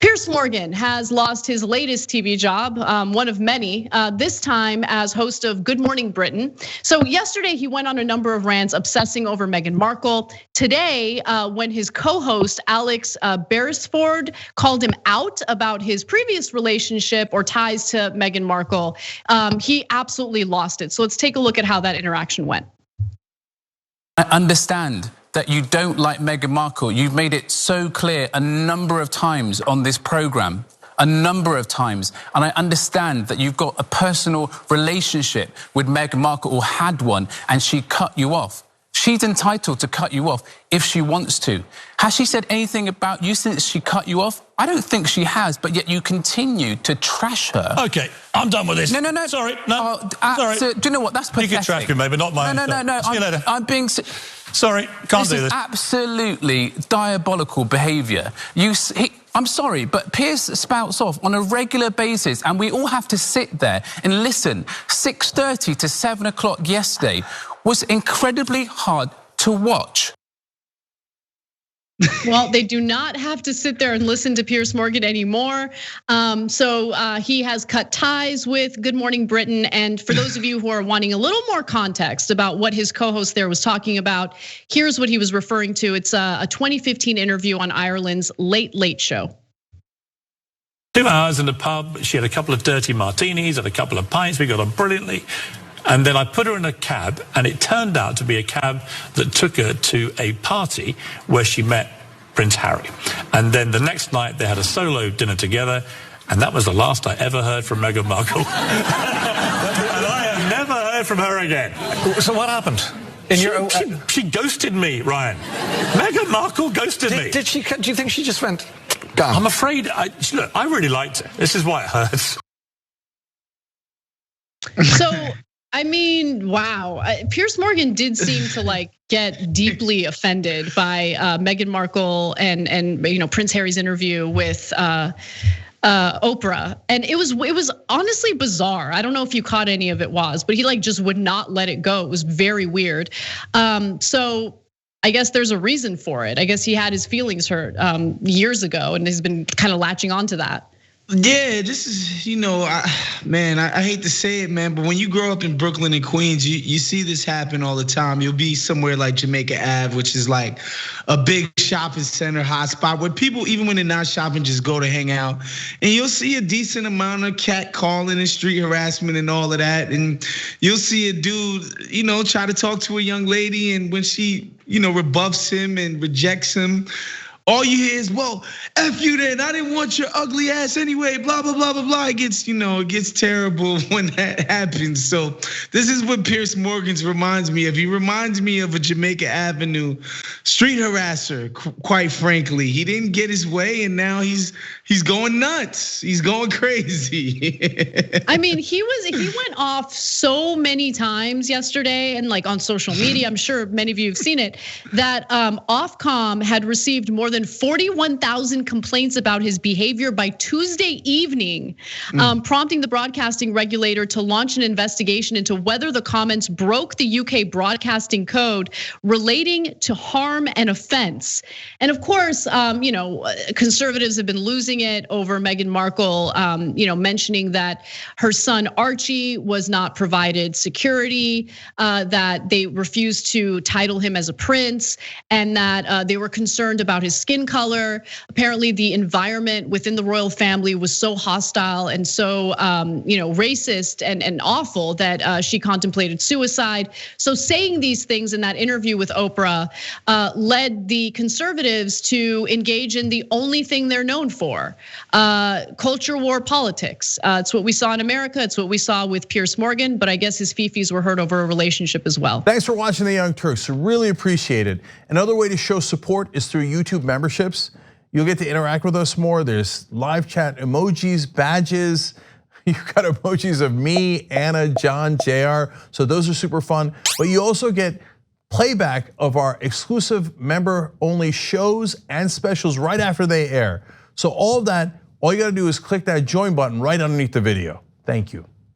Piers Morgan has lost his latest TV job, one of many, this time as host of Good Morning Britain. So yesterday he went on a number of rants obsessing over Meghan Markle. Today, when his co-host Alex Beresford called him out about his previous relationship or ties to Meghan Markle, he absolutely lost it. So let's take a look at how that interaction went. I understand that you don't like Meghan Markle. You've made it so clear a number of times on this program, a number of times. And I understand that you've got a personal relationship with Meghan Markle, or had one, and she cut you off. She's entitled to cut you off if she wants to. Has she said anything about you since she cut you off? I don't think she has, but yet you continue to trash her. Okay, I'm done with this. No. Sorry, no, sorry. So, do you know what? That's pathetic. You can trash me, maybe not mine. No. See you later. I'm being... Sorry, can't do this. This is absolutely diabolical behavior. I'm sorry, but Piers spouts off on a regular basis, and we all have to sit there and listen. 6:30 to 7 o'clock yesterday was incredibly hard to watch. Well, they do not have to sit there and listen to Piers Morgan anymore. So he has cut ties with Good Morning Britain. And for those of you who are wanting a little more context about what his co-host there was talking about, here's what he was referring to. It's a 2015 interview on Ireland's Late Late Show. 2 hours in the pub, she had a couple of dirty martinis and a couple of pints. We got on brilliantly. And then I put her in a cab, and it turned out to be a cab that took her to a party where she met Prince Harry. And then the next night they had a solo dinner together, and that was the last I ever heard from Meghan Markle. And I have never heard from her again. So what happened? She ghosted me, Ryan. Meghan Markle ghosted me. Did she? Do you think she just went, gone? I'm afraid, look, I really liked her. This is why it hurts. So, I mean, wow. Piers Morgan did seem to get deeply offended by Meghan Markle and Prince Harry's interview with Oprah, and it was honestly bizarre. I don't know if you caught any of it, but he just would not let it go. It was very weird. So I guess there's a reason for it. I guess he had his feelings hurt years ago, and he's been kind of latching on to that. Yeah, this is, man, I hate to say it, man, but when you grow up in Brooklyn and Queens, you see this happen all the time. You'll be somewhere like Jamaica Ave, which is like a big shopping center hotspot where people, even when they're not shopping, just go to hang out. And you'll see a decent amount of catcalling and street harassment and all of that. And you'll see a dude, try to talk to a young lady, and when she, rebuffs him and rejects him, all you hear is, well, F you then, I didn't want your ugly ass anyway, blah, blah, blah, blah, blah. It gets terrible when that happens. So this is what Piers Morgan's reminds me of. He reminds me of a Jamaica Avenue street harasser, quite frankly. He didn't get his way, and now he's going nuts. He's going crazy. I mean, he went off so many times yesterday, and on social media, I'm sure many of you have seen it, that Ofcom had received more than 41,000 complaints about his behavior by Tuesday evening, prompting the broadcasting regulator to launch an investigation into whether the comments broke the UK broadcasting code relating to harm and offense. And of course, conservatives have been losing it over Meghan Markle, mentioning that her son Archie was not provided security, that they refused to title him as a prince, and that they were concerned about his skin color. Apparently the environment within the royal family was so hostile and so racist and awful that she contemplated suicide. So saying these things in that interview with Oprah led the conservatives to engage in the only thing they're known for, culture war politics. It's what we saw in America, it's what we saw with Piers Morgan, but I guess his fifis were hurt over a relationship as well. Thanks for watching The Young Turks, really appreciate it. Another way to show support is through YouTube memberships. You'll get to interact with us more. There's live chat emojis, badges. You've got emojis of me, Anna, John, JR. So those are super fun. But you also get playback of our exclusive member-only shows and specials right after they air. So all of that, all you gotta do is click that join button right underneath the video. Thank you.